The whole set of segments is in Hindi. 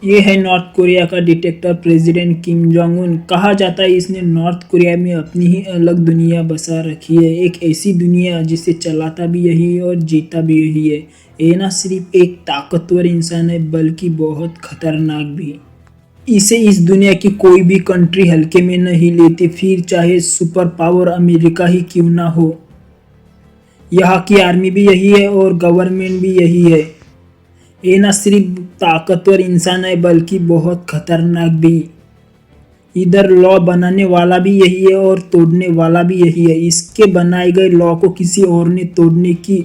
ये है नॉर्थ कोरिया का dictator president Kim Jong Un. कहा जाता है इसने नॉर्थ कोरिया में अपनी ही अलग दुनिया बसा रखी है, एक ऐसी दुनिया जिसे चलाता भी यही है और जीता भी यही है। ये ना सिर्फ एक ताकतवर इंसान है बल्कि बहुत खतरनाक भी। इसे इस दुनिया की कोई भी कंट्री हल्के में नहीं लेती, फिर चाहे सुपर पावर अमेरिका ही क्यों ना हो। यहाँ की आर्मी भी यही है और गवर्नमेंट भी यही है। ये ना सिर्फ ताकतवर इंसान है बल्कि बहुत खतरनाक भी। इधर लॉ बनाने वाला भी यही है और तोड़ने वाला भी यही है। इसके बनाए गए लॉ को किसी और ने तोड़ने की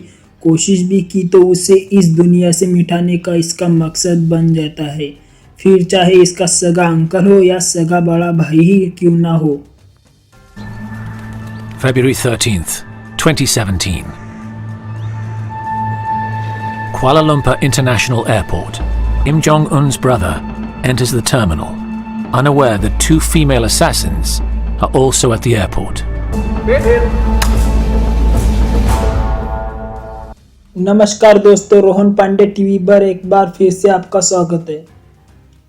कोशिश भी की तो उसे इस दुनिया से मिटाने का इसका मकसद बन जाता है, फिर चाहे इसका सगा अंकल हो या सगा बड़ा भाई ही क्यों ना हो। February 13th, 2017. Kuala Lumpur International Airport. Kim Jong-un's brother enters the terminal, unaware that two female assassins are also at the airport. नमस्कार दोस्तों, रोहन पांडे टीवी पर एक बार फिर से आपका स्वागत है।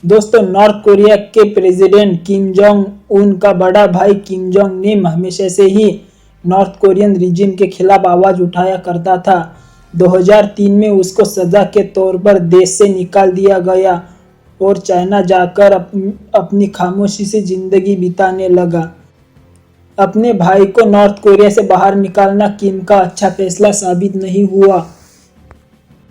दोस्तों, नॉर्थ कोरिया के प्रेसिडेंट किम जोंग उन का बड़ा भाई किम जोंग नेम हमेशा से ही नॉर्थ कोरियन रिजिम के खिलाफ आवाज उठाया करता था। 2003 में उसको सजा के तौर पर देश से निकाल दिया गया और चाइना जाकर अपनी खामोशी से जिंदगी बिताने लगा। अपने भाई को नॉर्थ कोरिया से बाहर निकालना किम का अच्छा फैसला साबित नहीं हुआ,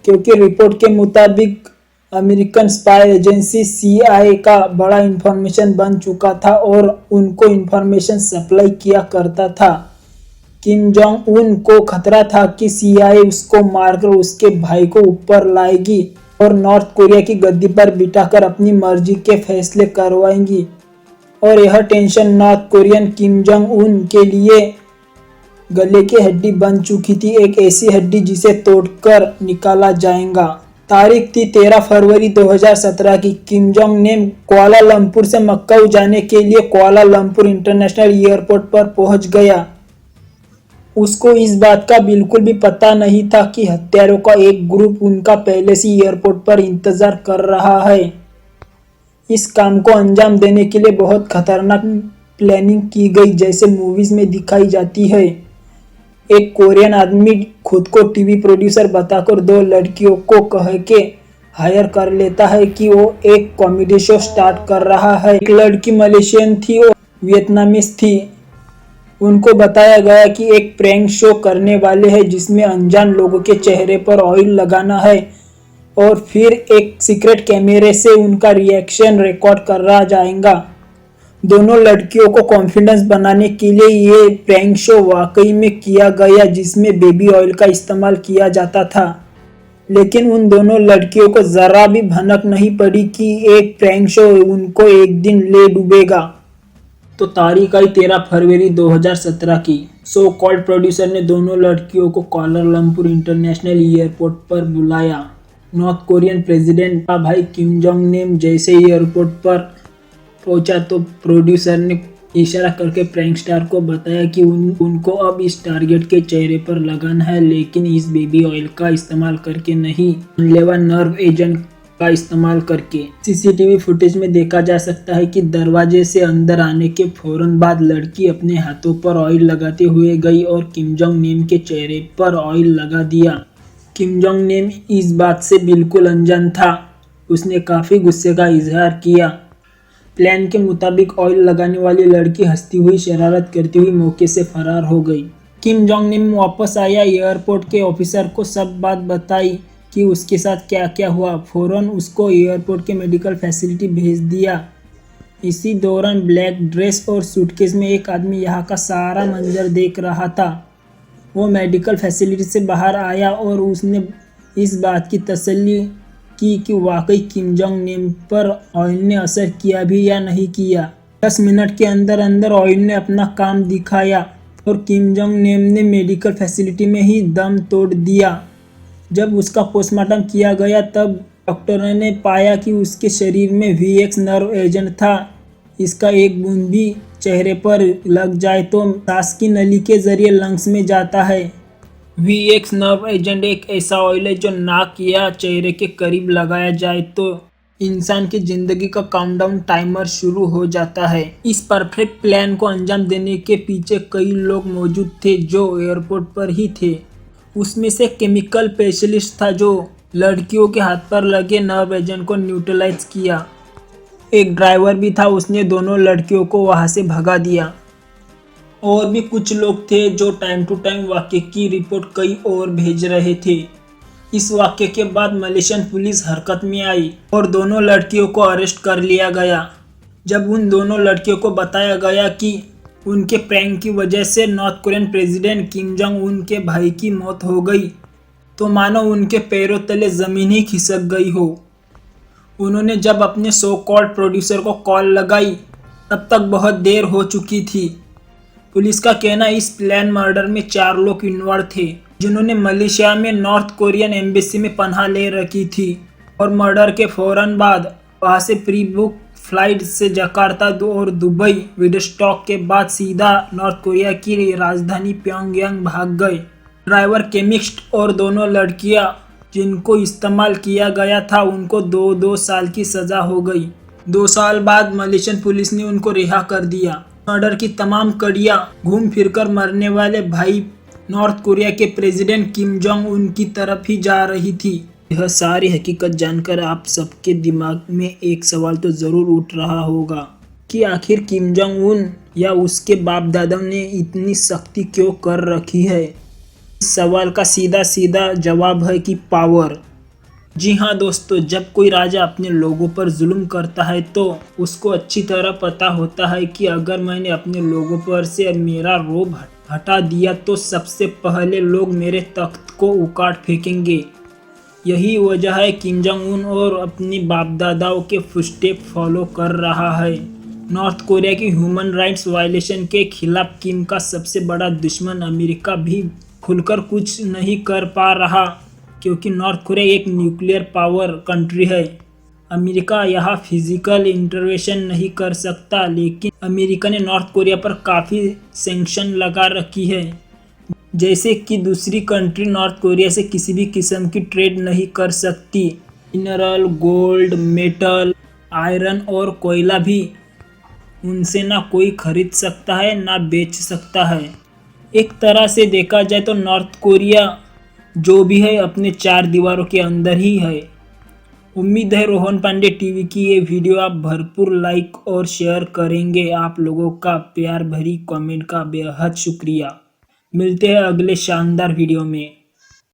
क्योंकि रिपोर्ट के मुताबिक अमेरिकन स्पाई एजेंसी CIA का बड़ा इंफॉर्मेशन बन चुका था और उनको इंफॉर्मेशन सप्लाई किया करता था। किम जोंग उन को खतरा था कि CIA उसको मारकर उसके भाई को ऊपर लाएगी और नॉर्थ कोरिया की गद्दी पर बिठाकर अपनी मर्जी के फैसले करवाएंगी। और यह tension north Korean Kim Jong Un के लिए गले की हड्डी बन चुकी थी, एक ऐसी हड्डी जिसे तोड़कर निकाला जाएगा। तारीख थी 13 फरवरी 2017 की। किम जोंग ने कुआलालंपुर से मक्काऊ जाने के लिए कुआलालंपुर इंटरनेशनल एयरपोर्ट पर पहुंच गया। उसको इस बात का बिल्कुल भी पता नहीं था कि हत्यारों का एक ग्रुप उनका पहले से एयरपोर्ट पर इंतजार कर रहा है। इस काम को अंजाम देने के लिए बहुत खतरनाक प्लानिंग की गई, जैसे मूवीज में दिखाई जाती है। एक कोरियन आदमी खुद को टीवी प्रोड्यूसर बताकर दो लड़कियों को कह के हायर कर लेता है कि वो एक कॉमेडी शो स्टार्ट कर रहा है। एक लड़की मलेशियन थी और वियतनामीज थी। उनको बताया गया कि एक प्रैंक शो करने वाले हैं जिसमें अनजान लोगों के चेहरे पर ऑयल लगाना है और फिर एक सीक्रेट कैमरे से उनका रिएक्शन रिकॉर्ड करा जाएगा। दोनों लड़कियों को कॉन्फिडेंस बनाने के लिए ये प्रैंक शो वाकई में किया गया, जिसमें बेबी ऑयल का इस्तेमाल किया जाता था। लेकिन उन दोनों लड़कियों को जरा भी भनक नहीं पड़ी कि एक प्रैंक शो उनको एक दिन ले डूबेगा। तो तारीख आई 13 फरवरी 2017 की। सो कॉल्ड प्रोड्यूसर ने दोनों लड़कियों को कुआलालंपुर इंटरनेशनल एयरपोर्ट पर बुलाया। नॉर्थ कोरियन प्रेसिडेंट का भाई किम जोंग ने जैसे एयरपोर्ट पर पहुंचा तो प्रोड्यूसर ने इशारा करके प्रैंक स्टार को बताया कि उनको अब इस टारगेट के चेहरे पर लगाना है, लेकिन इस बेबी ऑयल का इस्तेमाल करके नहीं, जानलेवा नर्व एजेंट का इस्तेमाल करके। सीसीटीवी फुटेज में देखा जा सकता है कि दरवाजे से अंदर आने के फौरन बाद लड़की अपने हाथों पर ऑयल लगाते हुए गई और किम जोंग नेम के चेहरे पर ऑयल लगा दिया। किम जोंग नेम इस बात से बिल्कुल अनजान था। उसने काफ़ी गुस्से का इजहार किया। प्लान के मुताबिक ऑयल लगाने वाली लड़की हंसती हुई शरारत करती हुई मौके से फरार हो गई। किम जोंग नेम वापस आया, एयरपोर्ट के ऑफिसर को सब बात बताई कि उसके साथ क्या क्या हुआ। फौरन उसको एयरपोर्ट के मेडिकल फैसिलिटी भेज दिया। इसी दौरान ब्लैक ड्रेस और सूटकेस में एक आदमी यहाँ का सारा मंजर देख रहा था। वो मेडिकल फैसिलिटी से बाहर आया और उसने इस बात की तसल्ली की कि वाकई किम जोंग नेम पर ऑयल ने असर किया भी या नहीं किया। 10 मिनट के अंदर अंदर ऑयल ने अपना काम दिखाया और किम जोंग नेम ने मेडिकल फैसिलिटी में ही दम तोड़ दिया। जब उसका पोस्टमार्टम किया गया तब डॉक्टरों ने पाया कि उसके शरीर में VX नर्व एजेंट था। इसका एक बूंद भी चेहरे पर लग जाए तो सांस की नली के जरिए लंग्स में जाता है। VX नर्व एजेंट एक ऐसा ऑयल है जो नाक या चेहरे के करीब लगाया जाए तो इंसान की जिंदगी का काउंटडाउन टाइमर शुरू हो जाता है। इस परफेक्ट प्लान को अंजाम देने के पीछे कई लोग मौजूद थे जो एयरपोर्ट पर ही थे। उसमें से केमिकल स्पेशलिस्ट था जो लड़कियों के हाथ पर लगे नर्व एजेंट को न्यूट्रलाइज किया। एक ड्राइवर भी था, उसने दोनों लड़कियों को वहां से भगा दिया। और भी कुछ लोग थे जो टाइम टू टाइम वाकये की रिपोर्ट कई और भेज रहे थे। इस वाकये के बाद मलेशियन पुलिस हरकत में आई और दोनों लड़कियों को अरेस्ट कर लिया गया। जब उन दोनों लड़कियों को बताया गया कि उनके प्रैंक की वजह से north Korean president Kim Jong Un के भाई की मौत हो गई, तो मानो उनके पैरों तले जमीन ही खिसक गई हो। उन्होंने जब अपने सो कॉल्ड प्रोड्यूसर को कॉल लगाई तब तक बहुत देर हो चुकी थी। पुलिस का कहना इस प्लान मर्डर में 4 लोग इन्वॉल्व थे जिन्होंने मलेशिया में नॉर्थ कोरियन एम्बेसी में पनाह ले रखी थी और मर्डर के फौरन बाद वहां से प्री बुक फ्लाइट से जकार्ता और दुबई विडस्टॉक के बाद सीधा नॉर्थ कोरिया की राजधानी प्योंगयांग भाग गए। ड्राइवर केमिस्ट और दोनों लड़कियां जिनको इस्तेमाल किया गया था उनको 2-2 साल की सजा हो गई। 2 साल बाद मलेशियन पुलिस ने उनको रिहा कर दिया। मर्डर की तमाम कड़ियां घूम फिरकर मरने वाले भाई नॉर्थ कोरिया के प्रेसिडेंट किम जोंग उन की तरफ ही जा रही थी। यह सारी हकीकत जानकर आप सबके दिमाग में एक सवाल तो जरूर उठ रहा होगा कि आखिर किम जोंग उन या उसके बाप दादा ने इतनी सख्ती क्यों कर रखी है। इस सवाल का सीधा सीधा जवाब है कि पावर। जी हाँ दोस्तों, जब कोई राजा अपने लोगों पर जुल्म करता है तो उसको अच्छी तरह पता होता है कि अगर मैंने अपने लोगों पर से मेरा रोब हटा दिया तो सबसे पहले लोग मेरे तख्त को उखाड़ फेंकेंगे। यही वजह है किम जोंग उन और अपनी बाप दादाओं के फुटस्टेप फॉलो कर रहा है। नॉर्थ कोरिया की ह्यूमन राइट्स वायलेशन के खिलाफ किम का सबसे बड़ा दुश्मन अमेरिका भी खुलकर कुछ नहीं कर पा रहा, क्योंकि नॉर्थ कोरिया एक न्यूक्लियर पावर कंट्री है। अमेरिका यहाँ फिजिकल इंटरवेंशन नहीं कर सकता, लेकिन अमेरिका ने नॉर्थ कोरिया पर काफ़ी सैंक्शन लगा रखी है, जैसे कि दूसरी कंट्री नॉर्थ कोरिया से किसी भी किस्म की ट्रेड नहीं कर सकती। मिनरल, गोल्ड, मेटल, आयरन और कोयला भी उनसे ना कोई खरीद सकता है ना बेच सकता है। एक तरह से देखा जाए तो नॉर्थ कोरिया जो भी है अपने 4 दीवारों के अंदर ही है। उम्मीद है रोहन पांडे टीवी की ये वीडियो आप भरपूर लाइक और शेयर करेंगे। आप लोगों का प्यार भरी कमेंट का बेहद शुक्रिया। मिलते हैं अगले शानदार वीडियो में।